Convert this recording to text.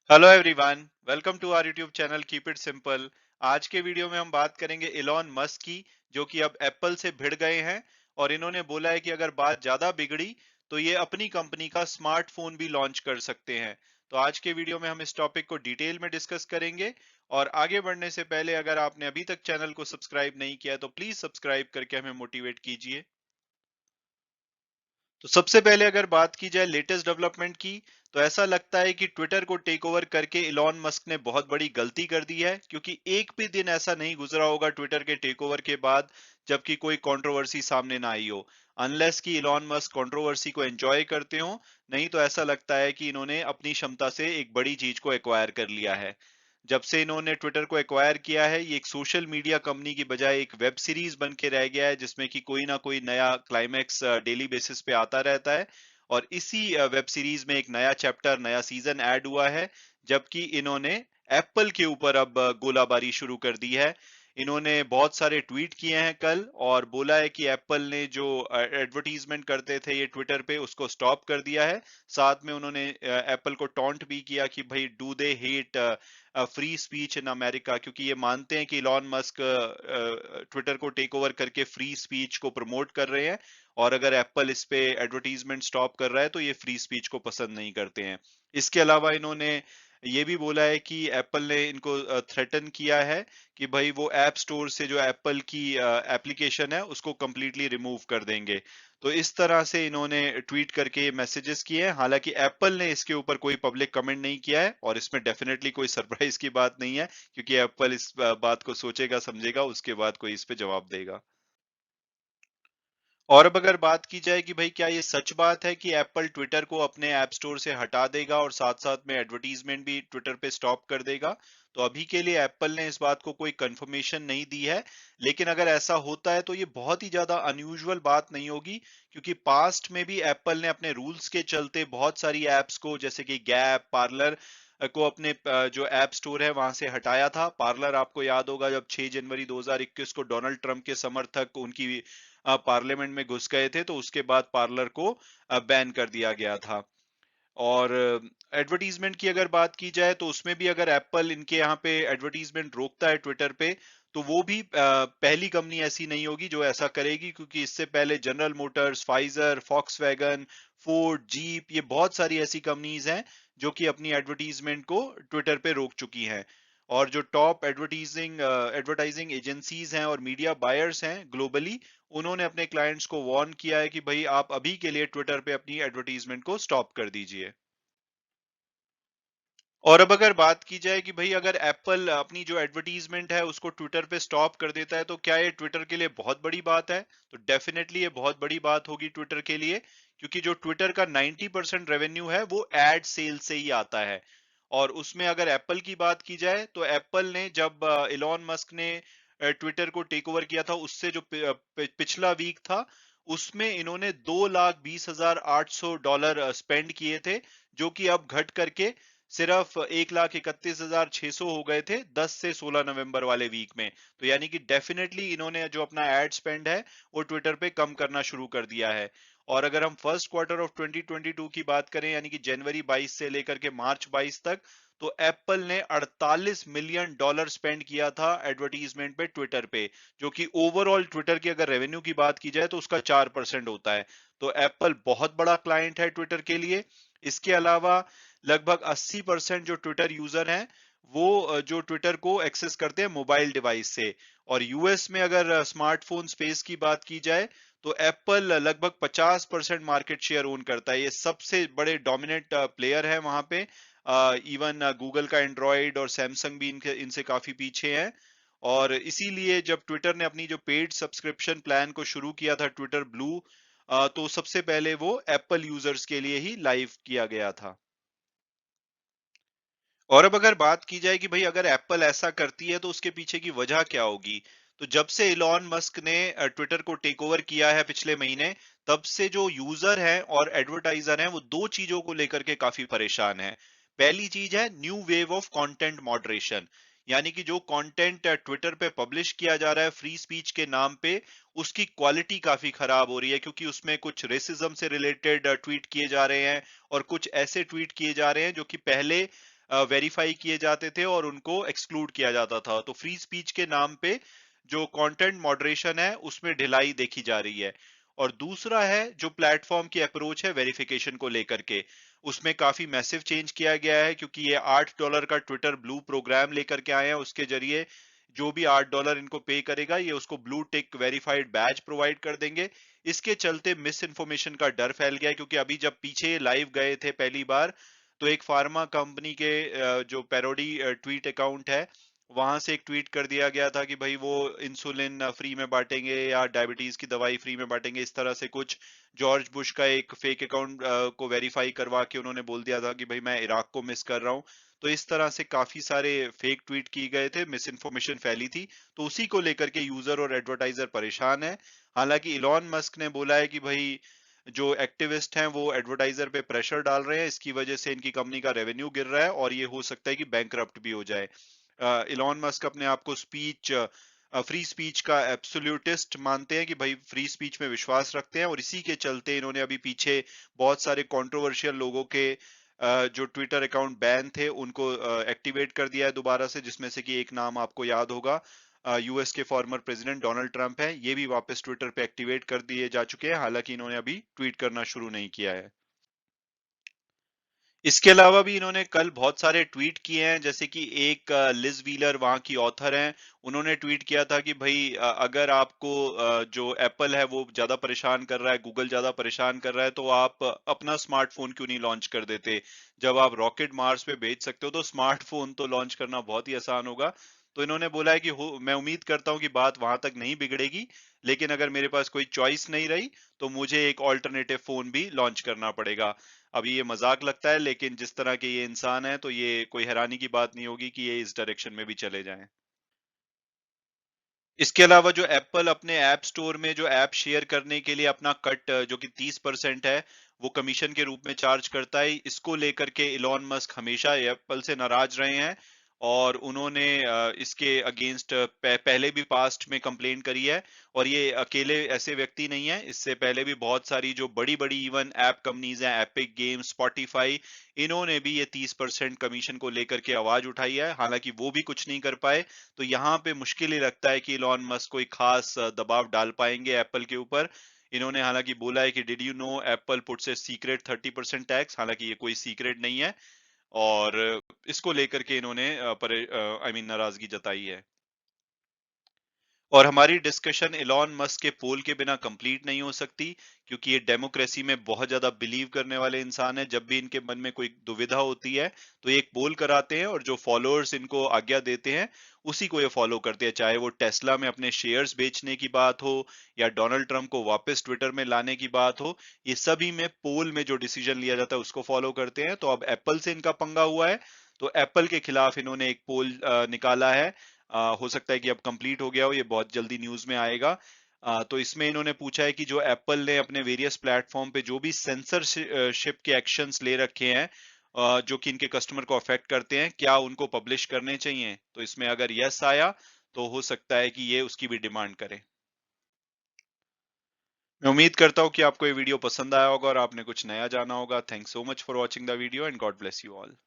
Hello everyone, welcome to our YouTube channel keep it simple. आज के video में हम बात करेंगे इलॉन मस्क की, जो कि अब एप्पल से भिड़ गए हैं। और इन्होंने बोला है कि अगर बात ज्यादा बिगड़ी तो ये अपनी कंपनी का स्मार्टफोन भी लॉन्च कर सकते हैं। तो आज के वीडियो में हम इस टॉपिक को डिटेल में डिस्कस करेंगे। और आगे बढ़ने से पहले अगर आपने अभी तक चैनल को सब्सक्राइब नहीं किया है तो प्लीज सब्सक्राइब करके हमें मोटिवेट कीजिए। तो सबसे पहले अगर बात की जाए लेटेस्ट डेवलपमेंट की, तो ऐसा लगता है कि ट्विटर को टेक ओवर करके इलॉन मस्क ने बहुत बड़ी गलती कर दी है, क्योंकि एक भी दिन ऐसा नहीं गुजरा होगा ट्विटर के टेक ओवर के बाद जबकि कोई कंट्रोवर्सी सामने ना आई हो। अनलेस कि इलॉन मस्क कंट्रोवर्सी को एंजॉय करते हो, नहीं तो ऐसा लगता है कि इन्होंने अपनी क्षमता से एक बड़ी चीज को एक्वायर कर लिया है। जब से इन्होंने ट्विटर को एक्वायर किया है, ये एक सोशल मीडिया कंपनी की बजाय एक वेब सीरीज बन के रह गया है, जिसमें कि कोई ना कोई नया क्लाइमैक्स डेली बेसिस पे आता रहता है। और इसी वेब सीरीज में एक नया चैप्टर, नया सीजन ऐड हुआ है, जबकि इन्होंने एप्पल के ऊपर अब गोलाबारी शुरू कर दी है। इन्होंने बहुत सारे ट्वीट किए हैं कल और बोला है कि एप्पल ने जो एडवर्टीजमेंट करते थे ये ट्विटर पे, उसको स्टॉप कर दिया है। साथ में उन्होंने एप्पल को टॉन्ट भी किया कि भाई do they hate free speech in America, क्योंकि ये मानते हैं कि इलॉन मस्क ट्विटर को टेक ओवर करके फ्री स्पीच को प्रमोट कर रहे हैं। और अगर एप्पल इस पे एडवर्टीजमेंट स्टॉप कर रहा है तो ये फ्री स्पीच को पसंद नहीं करते हैं। इसके अलावा इन्होंने ये भी बोला है कि एप्पल ने इनको थ्रेटन किया है कि भाई वो ऐप स्टोर से जो एप्पल की एप्लीकेशन है उसको कंप्लीटली रिमूव कर देंगे। तो इस तरह से इन्होंने ट्वीट करके मैसेजेस किए हैं। हालांकि एप्पल ने इसके ऊपर कोई पब्लिक कमेंट नहीं किया है और इसमें डेफिनेटली कोई सरप्राइज की बात नहीं है, क्योंकि एप्पल इस बात को सोचेगा समझेगा उसके बाद कोई इस पे जवाब देगा। और अब अगर बात की जाए कि भाई क्या ये सच बात है कि एप्पल ट्विटर को अपने ऐप स्टोर से हटा देगा और साथ साथ में एडवर्टीजमेंट भी ट्विटर पे स्टॉप कर देगा, तो अभी के लिए एप्पल ने इस बात को कोई कंफर्मेशन नहीं दी है। लेकिन अगर ऐसा होता है तो ये बहुत ही ज्यादा अनयूजुअल बात नहीं होगी, क्योंकि पास्ट में भी एप्पल ने अपने रूल्स के चलते बहुत सारी एप्स को, जैसे कि गैप, पार्लर को अपने जो ऐप स्टोर है वहां से हटाया था। पार्लर आपको याद होगा जब 6 जनवरी 2021 को डोनाल्ड ट्रंप के समर्थक उनकी पार्लियामेंट में घुस गए थे, तो उसके बाद पार्लर को बैन कर दिया गया था। और एडवर्टीजमेंट की अगर बात की जाए तो उसमें भी अगर एप्पल इनके यहाँ पे एडवर्टीजमेंट रोकता है ट्विटर पे, तो वो भी पहली कंपनी ऐसी नहीं होगी जो ऐसा करेगी, क्योंकि इससे पहले general Motors, Pfizer, Volkswagen, Ford, jeep, ये बहुत सारी ऐसी कंपनीज हैं जो कि अपनी एडवर्टीजमेंट को ट्विटर पे रोक चुकी हैं। और जो टॉप एडवर्टाइजिंग एजेंसीज हैं और मीडिया बायर्स हैं ग्लोबली, उन्होंने अपने क्लाइंट्स को वार्न किया है कि भाई आप अभी के लिए ट्विटर पे अपनी एडवर्टीजमेंट को स्टॉप कर दीजिए। और अब अगर बात की जाए कि भाई अगर एप्पल अपनी जो एडवर्टीजमेंट है उसको ट्विटर पे स्टॉप कर देता है तो क्या ये ट्विटर के लिए बहुत बड़ी बात है? तो डेफिनेटली ये बहुत बड़ी बात होगी ट्विटर के लिए, क्योंकि जो ट्विटर का 90% रेवेन्यू है वो एड सेल से ही आता है। और उसमें अगर एप्पल की बात की जाए तो एप्पल ने जब इलॉन मस्क ने ट्विटर को टेक ओवर किया था, उससे जो पिछला वीक था, उसमें इन्होंने $2,20,800 स्पेंड किए थे, जो कि अब घट करके सिर्फ 1,31,600 हो गए थे 10 से 16 नवंबर वाले वीक में। तो यानी कि डेफिनेटली इन्होंने जो अपना एड स्पेंड है वो ट्विटर पे कम करना शुरू कर दिया है। और अगर हम फर्स्ट क्वार्टर ऑफ 2022 की बात करें, यानी कि जनवरी 22 से लेकर के मार्च 22 तक, तो एप्पल ने $48 मिलियन स्पेंड किया था एडवर्टीजमेंट पे ट्विटर पे, जो कि ओवरऑल ट्विटर की अगर रेवेन्यू की बात की जाए तो उसका 4% होता है। तो एप्पल बहुत बड़ा क्लाइंट है ट्विटर के लिए। इसके अलावा लगभग 80% जो ट्विटर यूजर हैं वो जो ट्विटर को एक्सेस करते हैं मोबाइल डिवाइस से। और यूएस में अगर स्मार्टफोन स्पेस की बात की जाए तो एप्पल लगभग 50% मार्केट शेयर ओन करता है। ये सबसे बड़े डोमिनेंट प्लेयर है वहां पे। इवन गूगल का एंड्रॉयड और सैमसंग भी इनके इनसे काफी पीछे है। और इसीलिए जब ट्विटर ने अपनी जो पेड सब्सक्रिप्शन प्लान को शुरू किया था, ट्विटर ब्लू, तो सबसे पहले वो एप्पल यूजर्स के लिए ही लाइव किया गया था। और अब अगर बात की जाए कि भाई अगर एप्पल ऐसा करती है तो उसके पीछे की वजह क्या होगी, तो जब से इलॉन मस्क ने ट्विटर को टेक ओवर किया है पिछले महीने, तब से जो यूजर हैं और एडवर्टाइजर हैं वो दो चीजों को लेकर के काफी परेशान हैं। पहली चीज है new wave of content moderation, यानी कि जो कंटेंट ट्विटर पे पब्लिश किया जा रहा है फ्री स्पीच के नाम पे, उसकी क्वालिटी काफी खराब हो रही है, क्योंकि उसमें कुछ रेसिज्म से रिलेटेड ट्वीट किए जा रहे हैं और कुछ ऐसे ट्वीट किए जा रहे हैं जो कि पहले वेरीफाई किए जाते थे और उनको एक्सक्लूड किया जाता था। तो फ्री स्पीच के नाम पे जो कंटेंट मॉडरेशन है उसमें ढिलाई देखी जा रही है। और दूसरा है जो प्लेटफॉर्म की अप्रोच है वेरिफिकेशन को लेकर के, उसमें काफी मैसिव चेंज किया गया है, क्योंकि ये $8 का ट्विटर ब्लू प्रोग्राम लेकर के आए हैं। उसके जरिए जो भी $8 इनको पे करेगा, ये उसको blue tick verified badge provide कर देंगे। इसके चलते मिस इन्फॉर्मेशन का डर फैल गया है, क्योंकि अभी जब पीछे लाइव गए थे पहली बार, तो एक फार्मा कंपनी के जो पैरोडी ट्वीट अकाउंट है, वहां से एक ट्वीट कर दिया गया था कि भाई वो इंसुलिन फ्री में बांटेंगे या डायबिटीज की दवाई फ्री में बांटेंगे। इस तरह से कुछ जॉर्ज बुश का एक फेक अकाउंट को वेरीफाई करवा के उन्होंने बोल दिया था कि भाई मैं इराक को मिस कर रहा हूँ। तो इस तरह से काफी सारे फेक ट्वीट किए गए थे, मिस इन्फॉर्मेशन फैली थी। तो उसी को लेकर के यूजर और एडवर्टाइजर परेशान है। हालांकि इलॉन मस्क ने बोला है कि भाई जो एक्टिविस्ट हैं वो एडवर्टाइजर पे प्रेशर डाल रहे हैं, इसकी वजह से इनकी कंपनी का रेवेन्यू गिर रहा है और ये हो सकता है कि बैंकरप्ट भी हो जाए। इलॉन मस्क अपने आप को फ्री स्पीच का एब्सोल्यूटिस्ट मानते हैं, कि भाई फ्री स्पीच में विश्वास रखते हैं, और इसी के चलते इन्होंने अभी पीछे बहुत सारे कंट्रोवर्शियल लोगों के जो ट्विटर अकाउंट बैन थे उनको एक्टिवेट कर दिया है दोबारा से, जिसमें से कि एक नाम आपको याद होगा, यूएस के फॉर्मर प्रेसिडेंट डोनाल्ड ट्रंप है। ये भी वापस ट्विटर पे एक्टिवेट कर दिए जा चुके हैं, हालांकि इन्होंने अभी ट्वीट करना शुरू नहीं किया है। इसके अलावा भी इन्होंने कल बहुत सारे ट्वीट किए हैं, जैसे कि एक लिज व्हीलर वहां की ऑथर हैं, उन्होंने ट्वीट किया था कि भाई अगर आपको जो एप्पल है वो ज्यादा परेशान कर रहा है, गूगल ज्यादा परेशान कर रहा है, तो आप अपना स्मार्टफोन क्यों नहीं लॉन्च कर देते। जब आप रॉकेट मार्स पे भेज सकते हो तो स्मार्टफोन तो लॉन्च करना बहुत ही आसान होगा। तो इन्होंने बोला है कि मैं उम्मीद करता हूं कि बात वहां तक नहीं बिगड़ेगी, लेकिन अगर मेरे पास कोई चॉइस नहीं रही तो मुझे एक ऑल्टरनेटिव फोन भी लॉन्च करना पड़ेगा। अभी ये मजाक लगता है, लेकिन जिस तरह के ये इंसान है तो ये कोई हैरानी की बात नहीं होगी कि ये इस डायरेक्शन में भी चले जाएं। इसके अलावा जो एप्पल अपने ऐप स्टोर में जो ऐप शेयर करने के लिए अपना कट जो कि 30% है वो कमीशन के रूप में चार्ज करता है, इसको लेकर के इलॉन मस्क हमेशा एप्पल से नाराज रहे हैं। और उन्होंने इसके अगेंस्ट पहले भी पास्ट में कंप्लेंट करी है। और ये अकेले ऐसे व्यक्ति नहीं है, इससे पहले भी बहुत सारी जो बड़ी बड़ी इवन ऐप कंपनीज हैं, एपिक गेम्स, स्पॉटिफाई, इन्होंने भी ये 30% कमीशन को लेकर के आवाज उठाई है, हालांकि वो भी कुछ नहीं कर पाए। तो यहाँ पे मुश्किल ही लगता है कि इलॉन मस्क कोई खास दबाव डाल पाएंगे एप्पल के ऊपर। इन्होंने हालांकि बोला है कि did you know Apple puts a secret 30% tax, हालांकि ये कोई सीक्रेट नहीं है। और इसको लेकर के इन्होंने नाराजगी जताई है। और हमारी डिस्कशन इलॉन मस्क के पोल के बिना कंप्लीट नहीं हो सकती, क्योंकि ये डेमोक्रेसी में बहुत ज्यादा बिलीव करने वाले इंसान है। जब भी इनके मन में कोई दुविधा होती है तो ये एक पोल कराते हैं, और जो फॉलोअर्स इनको आज्ञा देते हैं उसी को ये फॉलो करते हैं, चाहे वो टेस्ला में अपने शेयर्स बेचने की बात हो या डोनाल्ड ट्रंप को वापस ट्विटर में लाने की बात हो। ये सभी में पोल में जो डिसीजन लिया जाता है उसको फॉलो करते हैं। तो अब एप्पल से इनका पंगा हुआ है, तो एप्पल के खिलाफ इन्होंने एक पोल निकाला है। हो सकता है कि अब कंप्लीट हो गया हो, ये बहुत जल्दी न्यूज में आएगा। तो इसमें इन्होंने पूछा है कि जो एप्पल ने अपने वेरियस प्लेटफॉर्म पे जो भी सेंसरशिप के एक्शंस ले रखे हैं, जो कि इनके कस्टमर को अफेक्ट करते हैं, क्या उनको पब्लिश करने चाहिए। तो इसमें अगर यस आया तो हो सकता है कि ये उसकी भी डिमांड करे। मैं उम्मीद करता हूँ कि आपको ये वीडियो पसंद आया होगा और आपने कुछ नया जाना होगा। Thanks so much for watching the video and God bless you all.